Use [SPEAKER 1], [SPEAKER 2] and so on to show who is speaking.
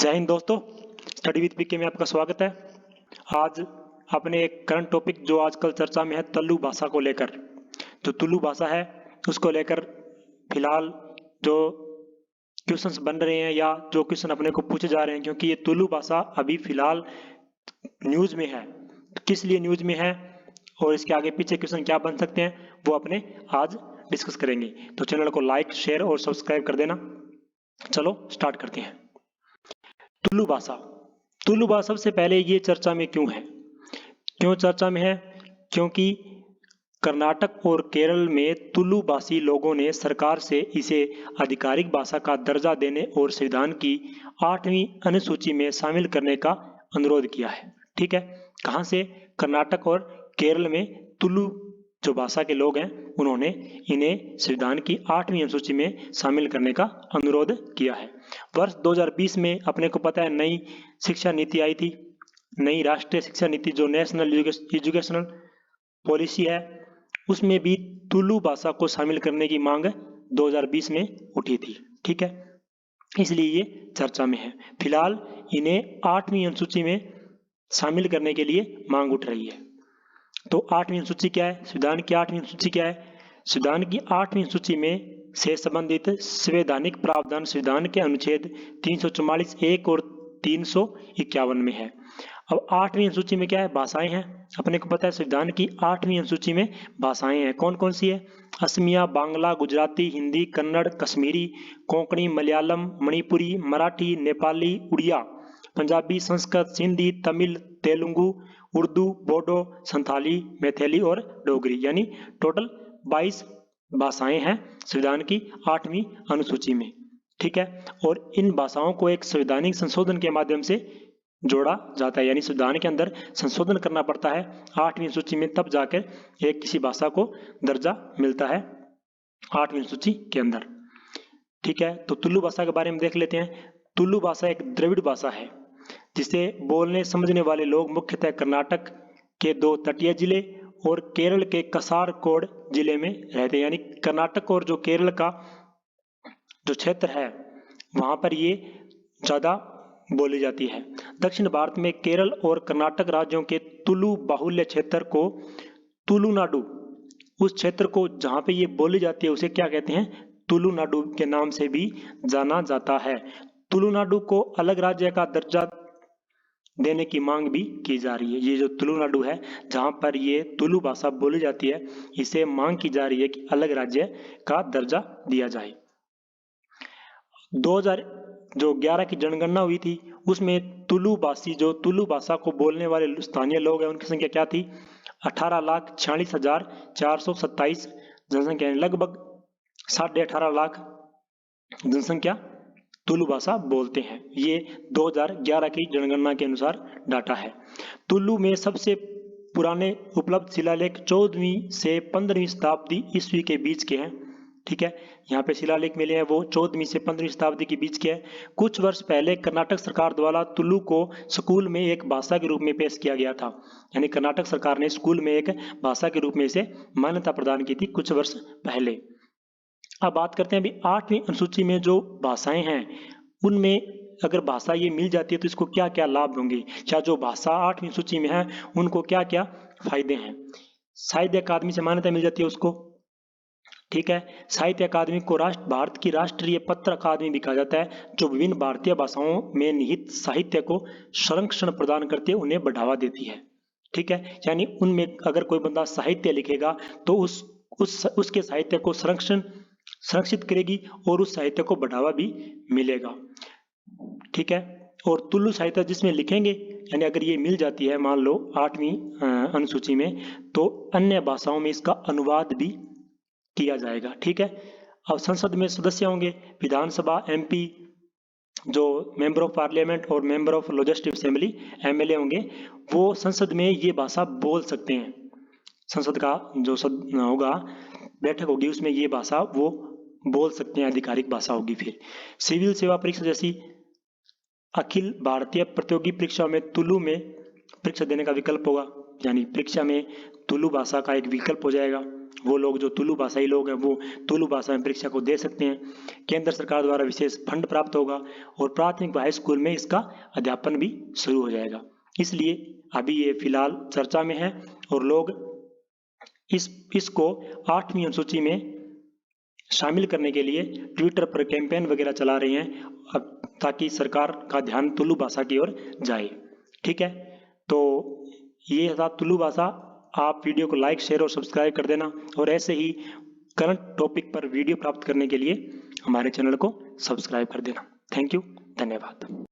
[SPEAKER 1] जय हिंद दोस्तों, study with पीके में आपका स्वागत है। आज अपने एक करंट टॉपिक जो आजकल चर्चा में है तुलु भाषा को लेकर, जो तुलु भाषा है उसको लेकर फिलहाल जो क्वेश्चंस बन रहे हैं या जो क्वेश्चन अपने को पूछे जा रहे हैं, क्योंकि ये तुलु भाषा अभी फिलहाल न्यूज में है। तो किस लिए न्यूज में है और इसके आगे पीछे क्वेश्चन क्या बन सकते हैं वो अपने आज डिस्कस करेंगे। तो चैनल को लाइक, शेयर और सब्सक्राइब कर देना। चलो स्टार्ट करते हैं। तुलु भाषा सबसे पहले ये चर्चा में क्यों है? क्यों चर्चा में है? क्योंकि कर्नाटक और केरल में तुलु भाषी लोगों ने सरकार से इसे आधिकारिक भाषा का दर्जा देने और संविधान की 8वीं अनुसूची में शामिल करने का अनुरोध किया है। ठीक है, कहाँ से? कर्नाटक और केरल में तुलु जो भाषा के लोग हैं उन्होंने इन्हें संविधान की 8वीं अनुसूची में शामिल करने का अनुरोध किया है। वर्ष 2020 में अपने को पता है नई शिक्षा नीति आई थी, नई राष्ट्रीय शिक्षा नीति जो नेशनल एजुकेशनल पॉलिसी है, उसमें भी तुलु भाषा को शामिल करने की मांग 2020 में उठी थी। ठीक है, इसलिए ये चर्चा में है। फिलहाल इन्हें 8वीं अनुसूची में शामिल करने के लिए मांग उठ रही है। तो 8वीं अनुसूची क्या है? संविधान की 8वीं अनुसूची क्या है? संविधान की 8वीं अनुसूची में से संबंधित संवैधानिक प्रावधान संविधान के अनुच्छेद 344(1) और 351 में है। अब 8वीं अनुसूची में क्या है? भाषाएं हैं। अपने को पता है संविधान की 8वीं अनुसूची में भाषाएं हैं। कौन कौन सी है? असमिया, बांग्ला, गुजराती, हिंदी, कन्नड़, कश्मीरी, कोंकणी, मलयालम, मणिपुरी, मराठी, नेपाली, उड़िया, पंजाबी, संस्कृत, सिंधी, तमिल, तेलुगु, उर्दू, बोडो, संथाली, मैथिली और डोगरी, यानी टोटल 22 भाषाएं हैं संविधान की 8वीं अनुसूची में। ठीक है, और इन भाषाओं को एक संवैधानिक संशोधन के माध्यम से जोड़ा जाता है, यानी संविधान के अंदर संशोधन करना पड़ता है 8वीं अनुसूची में, तब जाकर एक किसी भाषा को दर्जा मिलता है 8वीं अनुसूची के अंदर। ठीक है, तो तुलु भाषा के बारे में देख लेते हैं। तुलु भाषा एक द्रविड़ भाषा है जिसे बोलने समझने वाले लोग मुख्यतः कर्नाटक के 2 तटीय जिले और केरल के कासरगोड जिले में रहते हैं। यानी कर्नाटक और जो केरल का जो क्षेत्र है वहां पर ये ज्यादा बोली जाती है। दक्षिण भारत में केरल और कर्नाटक राज्यों के तुलु बाहुल्य क्षेत्र को तुलुनाडु, उस क्षेत्र को जहां पे ये बोली जाती है उसे क्या कहते हैं? तुलुनाडु के नाम से भी जाना जाता है। तुलुनाडु को अलग राज्य का दर्जा देने की मांग भी की जा रही है। ये जो तुलुनाडु है जहां पर ये तुलु भाषा बोली जाती है, इसे मांग की जा रही है कि अलग राज्य का दर्जा दिया जाए। 2011 की जनगणना हुई थी, उसमें तुलु भाषी जो तुलु भाषा को बोलने वाले स्थानीय लोग हैं उनकी संख्या क्या थी? 18,46,427 जनसंख्या, लगभग 18.5 लाख जनसंख्या तुलु भाषा बोलते हैं। ये 2011 की जनगणना के अनुसार डाटा है। तुलु में सबसे पुराने उपलब्ध शिलालेख 14वीं से 15वीं शताब्दी ईस्वी के बीच के हैं। ठीक है, यहाँ पे शिलालेख मिले हैं वो 14वीं से 15वीं शताब्दी के बीच के हैं। कुछ वर्ष पहले कर्नाटक सरकार द्वारा तुलु को स्कूल में एक भाषा के रूप में पेश किया गया था, यानी कर्नाटक सरकार ने स्कूल में एक भाषा के रूप में इसे मान्यता प्रदान की थी कुछ वर्ष पहले। अब बात करते हैं अभी 8वीं अनुसूची में जो भाषाएं हैं उनमें अगर भाषा ये मिल जाती है तो इसको क्या क्या लाभ होंगे, या जो भाषा 8वीं सूची में है उनको क्या क्या फायदे हैं। साहित्य अकादमी से मान्यता मिल जाती है उसको। ठीक है, साहित्य अकादमी को भारत की राष्ट्रीय पत्र अकादमी भी कहा जाता है, जो विभिन्न भारतीय भाषाओं में निहित साहित्य को संरक्षण प्रदान करते हुए उन्हें बढ़ावा देती है। ठीक है, यानी उनमें अगर कोई बंदा साहित्य लिखेगा तो उसके साहित्य को संरक्षित करेगी और उस साहित्य को बढ़ावा भी मिलेगा। ठीक है, और तुलु साहित्य जिसमें लिखेंगे, यानी अगर ये मिल जाती है मान लो 8वीं अनुसूची में, तो अन्य भाषाओं में इसका अनुवाद भी किया जाएगा। ठीक है, अब संसद में सदस्य होंगे, विधानसभा एमपी जो मेंबर ऑफ पार्लियामेंट और member of legislative assembly MLA होंगे, वो संसद में ये भाषा बोल सकते हैं। संसद का जो होगा बैठक होगी उसमें ये भाषा वो बोल सकते हैं, आधिकारिक भाषा होगी। फिर सिविल सेवा परीक्षा जैसी अखिल भारतीय प्रतियोगी परीक्षा में तुलु में परीक्षा देने का विकल्प होगा, यानी परीक्षा में तुलु भाषा का एक विकल्प हो जाएगा। वो लोग जो तुलु भाषाई लोग हैं वो तुलु भाषा में परीक्षा को दे सकते हैं। केंद्र सरकार द्वारा विशेष फंड प्राप्त होगा और प्राथमिक व हाई स्कूल में इसका अध्यापन भी शुरू हो जाएगा। इसलिए अभी ये फिलहाल चर्चा में है और लोग इसको 8वीं अनुसूची में शामिल करने के लिए ट्विटर पर कैंपेन वगैरह चला रहे हैं, अब ताकि सरकार का ध्यान तुलु भाषा की ओर जाए। ठीक है, तो ये था तुलु भाषा। आप वीडियो को लाइक, शेयर और सब्सक्राइब कर देना और ऐसे ही करंट टॉपिक पर वीडियो प्राप्त करने के लिए हमारे चैनल को सब्सक्राइब कर देना। थैंक यू, धन्यवाद।